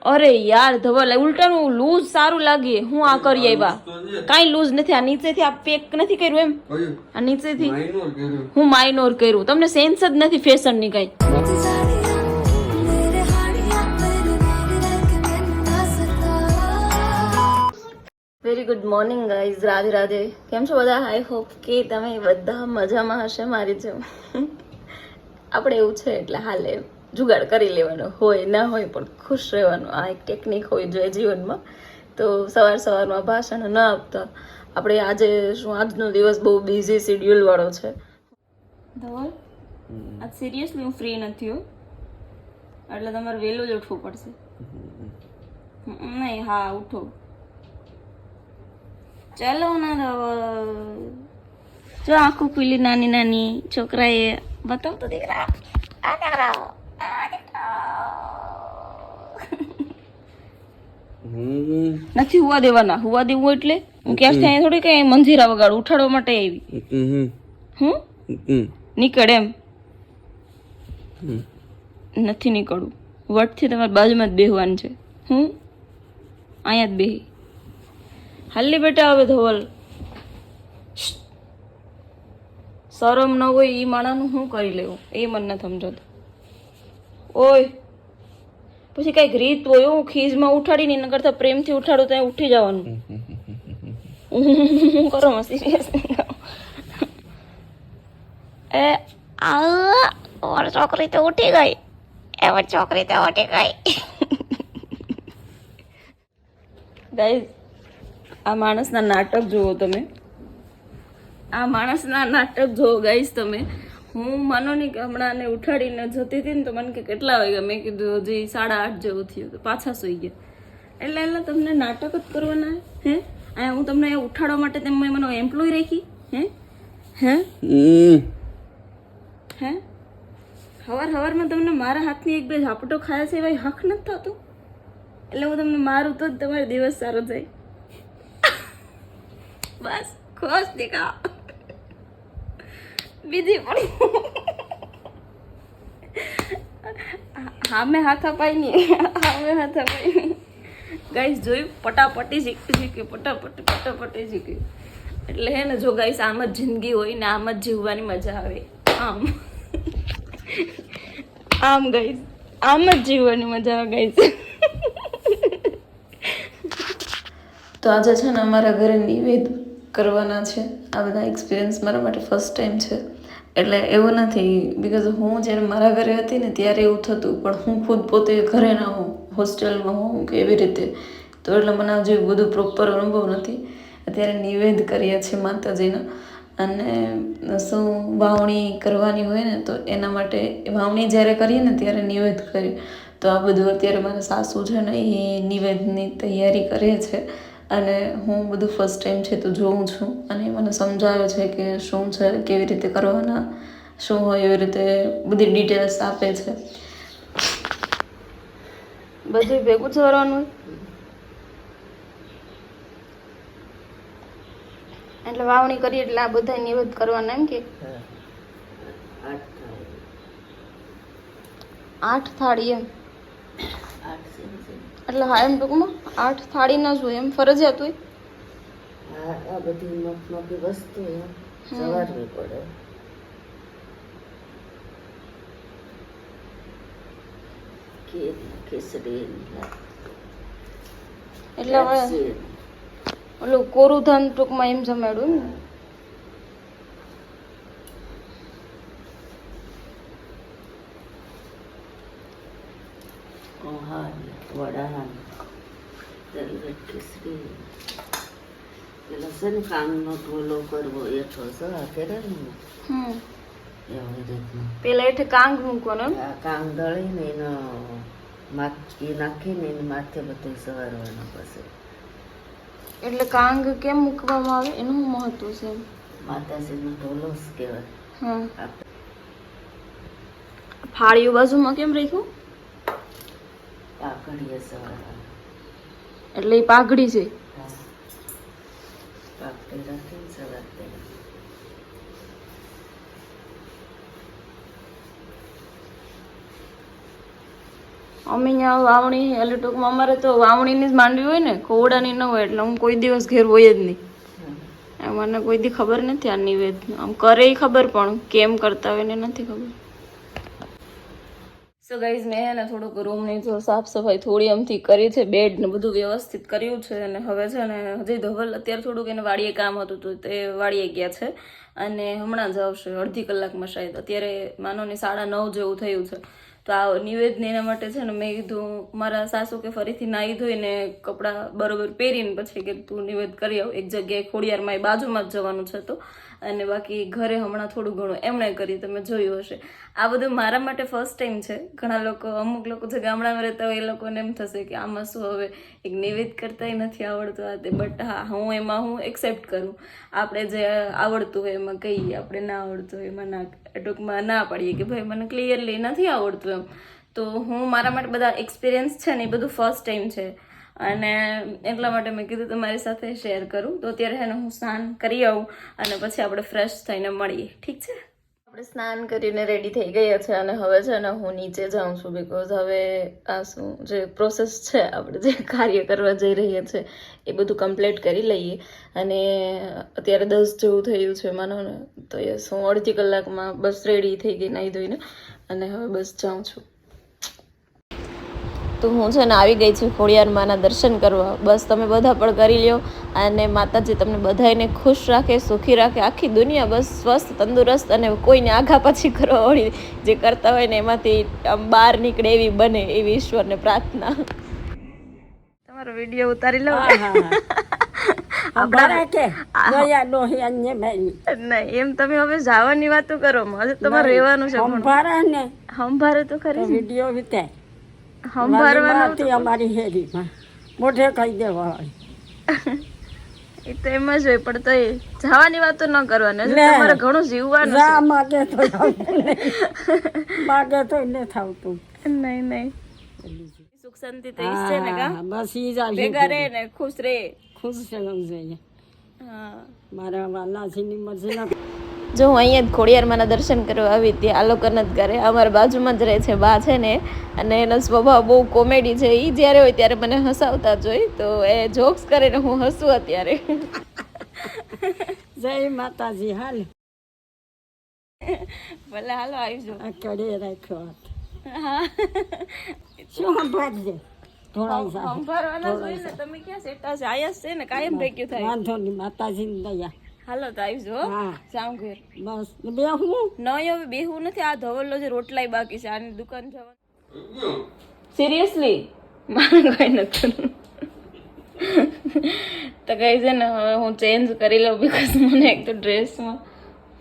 અરે યાર ધવલ ઉલટાનું લૂઝ સારું લાગે. હું આ કરી આવ્યા કાંઈ લૂઝ નથી. આ નીચેથી આ પેક નથી કર્યું એમ. આ નીચેથી હું માઇનોર કર્યું. તમને સેન્સ જ નથી ફેશન ની કઈ. Very good morning guys. Radhe Radhe. કેમ છો બધા? આઈ હોપ કે તમે બધા મજામાં હશે મારી જેમ. આપણે એવું છે એટલે હાલે જુગાડ કરી લેવાનો, હોય ના હોય પણ ખુશ રહેવાનું. આ એક ટેકનિક હોય જોઈએ જીવનમાં. તો સવારમાં ભાષણ ન આપતા આપણે આજે આજનો દિવસ બહુ બિઝી શેડ્યુલ વાળો છે. ધવલ આજ સિરિયસલી હું ફ્રી નથી હો, એટલે તમારે વહેલું જ ઉઠવું પડશે. નહીં હા ઉઠો ચાલો ના ધવલ. જો આંખો ખુલી નાની નાની છોકરાએ બતાવ તો દીકરા. નથી હુવા દેવાના. હુવા દેવું એટલે હું ક્યાં ત્યાં થોડી કઈ મંજીરા વગાડ ઉઠાડવા માટે આવી. નીકળ એમ નથી નીકળવું. વટથી તમારી બાજુમાં જ બેહવાનું છે. અહીંયા જ બેહી હાલી બેટા. હવે ધવલ શરમ ન હોય એ માણાનું શું કરી લેવું એ મને નથી સમજાતું. ઓય પછી કઈક રીત હોય. હું ખીજમાં ઉઠાડીને એના કરતા પ્રેમથી ઉઠાડું ત્યાં ઉઠી જવાનું. હું કરો સિરિયસ એ આ છોકરી તો ઉઠી ગઈ. એવા છોકરી તો ઉઠી ગઈ. ગાઈઝ આ માણસના નાટક જુઓ તમે. આ માણસના નાટક જુઓ ગાઈઝ તમે. હું માનો નહીં કે હમણાં ઉઠાડીને જતી હતી ને તો મને કે કેટલા વાગ્યા? મેં કીધું હજી 8:30 જેવું થયું તો પાછા સુઈ ગયા. એટલે તમને નાટક જ કરવાના હે? અહીંયા હું તમને ઉઠાડવા માટે તમે મને એમ્પ્લોય રાખી હે? હે હે હવારમાં તમને મારા હાથની એક બે ઝાપટો ખાયા છે એવા હક નથી થતું. એટલે હું તમને મારું તો જ તમારો દિવસ સારો જાય. બસ ખુશ દેખા બીજી પણ હા મેં હાથ અપાઈ નહીં. ગાઈસ જોયું પટાપટી શીખી પટાપટી શીખી. એટલે હે ને જો ગાઈસ આમ જ જિંદગી હોય ને આમ જ જીવવાની મજા આવે. આમ ગાઈસ આમ જ જીવવાની મજા આવે ગાઈસ. તો આજે છે ને અમારા ઘરે નિવેદ કરવાના છે. આ બધા એક્સપિરિયન્સ મારા માટે ફર્સ્ટ ટાઈમ છે. એટલે એવું નથી બિકોઝ હું જ્યારે મારા ઘરે હતી ને ત્યારે એવું થતું, પણ હું ખુદ પોતે ઘરે ના હોઉં, હોસ્ટેલમાં હોઉં કે એવી રીતે. તો એટલે મને હજુ બધું પ્રોપર અનુભવ નથી. અત્યારે નિવેદ કરીએ છીએ માતાજીના. અને શું વાવણી કરવાની હોય ને તો એના માટે વાવણી જ્યારે કરીએ ને ત્યારે નિવેદ કરીએ. તો આ બધું અત્યારે મારા સાસુ છે ને એ નિવેદની તૈયારી કરે છે. અને હું બધું ફર્સ્ટ ટાઈમ છે તો જોઉં છું. અને મને સમજાવે છે કે શું છે, કેવી રીતે કરવાના, શું હોય એવી રીતે બધી ડિટેલ્સ આપે છે. બધું ભેગું જ કરવાનું એટલે વાવણી કરીએ એટલે આ બધા નિવેદ કરવાના એમ કે 8 થાળી એમ. એટલે હા એમ ટૂંકમાં 8 થાળી ના જોઈએ એમ ફરજિયાત હોય. આ બધી મોટી વસ્તુ સવારવી પડે. ખીચડી એટલે હવે ઓલું કોરું ધાન ટૂંકમાં એમ જમાડું ને. વડા ખીચડી પેલો છે ને કાંગનો ઢોલો કરવો એઠો કરે ને એવી રીતનું. પેલા એટલે કાંગ મૂકવાનું કાંગ દળીને એનો એ નાખીને એને માથે બધું સવારવાનું પછી. એટલે કાંગ કેમ મૂકવામાં આવે એનું મહત્વ છે? માતાજીનો ઢોલો જ કહેવાય. ફાળીઓ બાજુમાં કેમ રાખ્યું? પાઘડીએ સવાર એટલે એ પાઘડી છે. પાઘડી રાખીને સવાર અમે અહીંયા વાવણી એટલે ટૂંકમાં અમારે તો વાવણીની જ માંડવી હોય ને, ખોવડાની ન હોય, એટલે હું કોઈ દિવસ ઘેર હોય જ નહીં. મને કોઈ દી ખબર નથી આ નિવેદ. આમ કરે ઈ ખબર, પણ કેમ કરતા હોય ને નથી ખબર. સો ગાઈઝ, મેં હે ને થોડુંક રૂમની જો સાફ સફાઈ થોડી આમથી કરી છે, બેડ ને બધું વ્યવસ્થિત કર્યું છે. અને હવે છે ને હજી ધવલ અત્યારે થોડુંક એને વાડીએ કામ હતું તો તે વાડીએ ગયા છે અને હમણાં જ આવશે અડધી કલાકમાં શાયદ. અત્યારે માનો ને 9:30 જેવું થયું છે. તો આ નિવેદને એના માટે છે ને મેં કીધું મારા સાસુ કે ફરીથી નાહી ધોઈને કપડાં બરોબર પહેરીને પછી કે તું નિવેદ કરી આવ. એક જગ્યાએ ખોડિયારમાં એ બાજુમાં જ જવાનું છે તો, અને બાકી ઘરે હમણાં થોડું ઘણું એમણે કરી, તમે જોયું હશે. આ બધું મારા માટે ફર્સ્ટ ટાઈમ છે. ઘણા લોકો, અમુક લોકો જે ગામડામાં રહેતા હોય એ લોકોને એમ થશે કે આમાં શું હવે એક નિવેદ કરતાય નથી આવડતું આ તે. બટ હા, હું એક્સેપ્ટ કરું. આપણે જે આવડતું હોય એમાં કહીએ, આપણે ના આવડતું હોય એમાં ટૂંકમાં ના પાડીએ કે ભાઈ મને ક્લિયરલી નથી આવડતું એમ. તો હું મારા માટે બધા એક્સપિરિયન્સ છે ને એ બધું ફર્સ્ટ ટાઈમ છે, અને એટલા માટે મેં કીધું તમારી સાથે શેર કરું. તો અત્યારે હે ને હું સ્નાન કરી આવું અને પછી આપણે ફ્રેશ થઈને મળીએ, ઠીક છે? આપણે સ્નાન કરીને રેડી થઈ ગયા છે અને હવે છે ને હું નીચે જાઉં છું, બિકોઝ હવે આ શું જે પ્રોસેસ છે, આપણે જે કાર્ય કરવા જઈ રહ્યા છે એ બધું કમ્પ્લીટ કરી લઈએ. અને અત્યારે 10 જેવું થયું છે માનો ને, તો યસ, હું અડધી કલાકમાં બસ રેડી થઈ ગઈ નાહી ધોઈને, અને હવે બસ જાઉં છું. તો હું છે ને આવી ગઈ છું ખોડિયારમાંના દર્શન કરવા. બસ તમે બધા પણ કરી લ્યો, અને માતાજી તમને બધાને ખુશ રાખે, સુખી રાખે, આખી દુનિયા બસ સ્વસ્થ, તંદુરસ્ત, અને કોઈને આઘા પાછી કરવાવાળી જે કરતા હોય ને એમાંથી આમ બહાર નીકળે એવી બને, એવી ઈશ્વરને પ્રાર્થના. તમારો વિડીયો ઉતારી લો. નહીં, એમ તમે હવે જવાની વાતો કરો, હજુ તમારે રહેવાનું છે. હંભારે તો ખરી વિડીયો વિતાય હંભારવાનું અમારી હેરીમાં મોઢે કહી દેવા. એ તો એમ જ હોય, પણ તો જવાની વાતો ન કરવાની, તમારે ઘણું જીવવાનું છે. માગે તો ન થાવતું. નહીં, સુખ શાંતિ તો ઈ છે ને કા, બસ ઈ જ ભેગા રહે ને ખુશ રહે, ખુશ રહેવું જોઈએ. હા, મારા વાલાજીની મરજી. જો હું અહીંયા જ ખોડિયારમાંના દર્શન કરવા આવી હતી, આ લોકોને જ ઘરે. અમારા બાજુમાં જ રહે છે બા છે ને, અને એનો સ્વભાવ બહુ કોમેડી છે. એ જ્યારે હોય ત્યારે મને હસાવતા જોઈ, તો એ જોક્સ કરીને હું હસું અત્યારે. જય માતાજી. હાલ ભલે, હાલો આવજો. કડે રાખ્યો. હા, શું સંભાળજે, સંભાળવાના જોઈએ ને. તમે ક્યાં સેટા છે? આયા છે ને, કાયમ ભેગ્યું થાય. વાંધો નહીં, માતાજીની દયા. હાલો તો આવજો. જાઉં ઘેર. બસ બેહું નહીં, હવે બેહું નથી. આ ધવલનો જે રોટલાય બાકી છે, આની દુકાન જવાનું. સિરિયસલી મારે કઈ નથી. તો કઈ છે ને હવે હું ચેન્જ કરી લઉં, બીકોઝ મને એક તો ડ્રેસમાં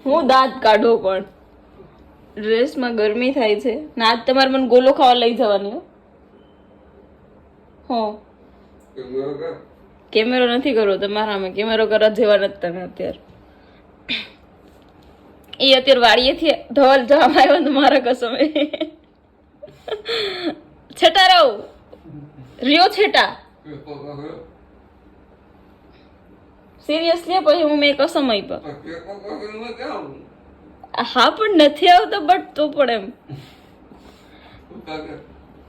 હું દાંત કાઢું, પણ ડ્રેસમાં ગરમી થાય છે. ના આજ તમારે મને ગોલો ખાવા લઈ જવાની. હો, કેમેરો નથી કરવો તમારામાં, કેમેરો કરવા જેવા નથી તમે અત્યારે. એ અત્યારે વાડીએથી ધવલ જવામાં આવ્યો તો મારા કસમે છેટા રહો રિયો છેટા. સિરિયસલી પછી હું મેં કસમ આપ્યા. હા, પણ નથી આવતો, બટ તો પણ એમ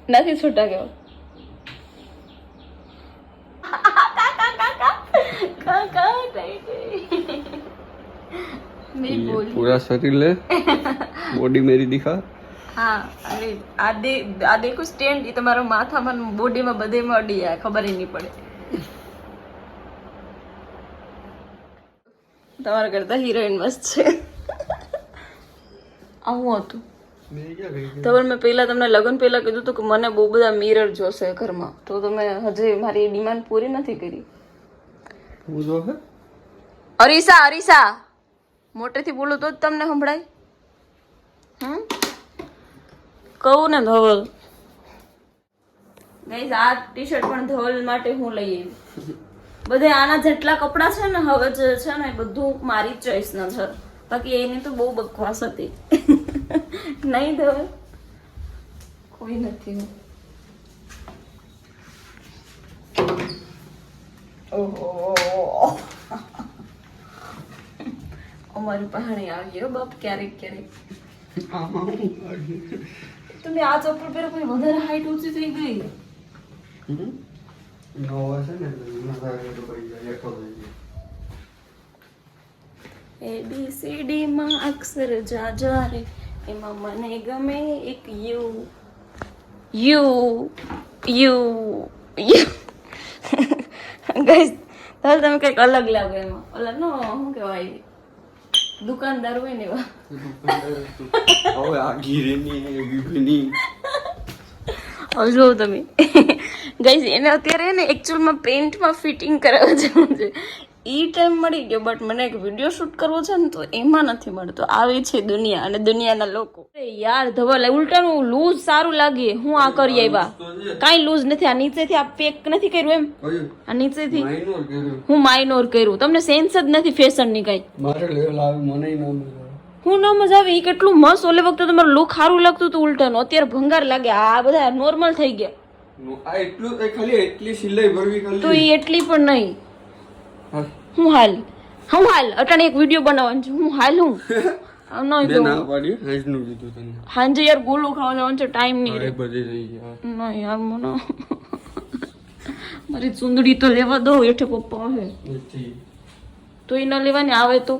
નથી છૂટા કેવા. पूरा शरीर ले, बॉडी मेरी दिखा. हाँ, अरे आ देखो स्टैंड, ये तुम्हारा माथा मन बॉडी में बधे में अड़ी है, खबर ही नहीं પડે. તમારા કરતા હિરોઈન મસ્ત છે. આવું હતું તો મેં પહેલા તમને લગ્ન પહેલા કીધું હતું કે મને બહુ બધા મિરર જોશે ઘરમાં, તો તમે હજી મારી ડિમાન્ડ પૂરી નથી કરી. અરીસા, અરીસા મોટેથી બોલું તો જ તમને સંભળાય. કહું ને ધવલ. ગાઈઝ, આ ટી શર્ટ પણ ધવલ માટે હું લઈ આવી. બધે આના જેટલા કપડાં છે ને હવે જે છે ને બધું મારી ચોઈસ ના છે, બાકી એની તો બહુ બકવાસ હતી. નહીં ધવલ, કોઈ નથી. ઓહો, અમારી પાણી આવી ગયો બાપ ક્યારેક ક્યારેક. તમે આ ચપ્પલ પહેરો કોઈ વધારે હાઈટ ઊંચી થઈ ગઈ. નવા છે ને મારા તો પડી જાય એકલો થઈ જાય. ABCD માં અક્ષર જાજા રે એમાં મને ગમે એક યુ ગાઈસ તાલ તમે કંઈક અલગ લાગો એમાં ઓલા નો શું કહેવાય દુકાનદાર હોય ને એવા હવે આ ગીરેની વિભની હવે જો તમે ગાઈસ એને અત્યારે ને એકચ્યુઅલમાં પેન્ટમાં ફિટિંગ કરાવવા જવું છે. ઈ ટાઈમ મળી ગયો બટ મને એક વિડીયો શૂટ કરવો છે ને તો એમાં નથી મળતો. આવી છે દુનિયા અને દુનિયાના લોકો. યાર ધવલ ઉલટાનું લૂઝ સારું લાગે. હું આ કરી આવ્યા કાંઈ લૂઝ નથી. આ નીચેથી આ પેક નથી કર્યું એમ આ નીચેથી હું માઇનોર કર્યું. તમને સેન્સ જ નથી ફેશનની કાંઈ. મારે લેવલ આવે મને ન મજા હું ન મજા આવે. એ કેટલું મસ્ત ઓલે વખતે તમારું લુક સારું લાગતું હતું ઉલટાનું. અત્યારે ભંગાર લાગે. આ બધા નોર્મલ થઈ ગયા. આ એટલું ખાલી એટલી સિલાઈ ભરવી ખાલી તો એ એટલી પણ નહીં. હું હાલ અટાણે એક વિડીયો બનાવવાનો છે. હું હાલ હું ના પાડી હાજનું કીધું તને હાંજે યાર ગોલું ખાવા જવાનું છે. ટાઈમ નહીં અરે બધી રહી ગયા ના યાર મને મારી ચૂંદડી તો લેવા દો. એઠે પપ્પા આવે નથી તો એ ન લેવાની આવે તો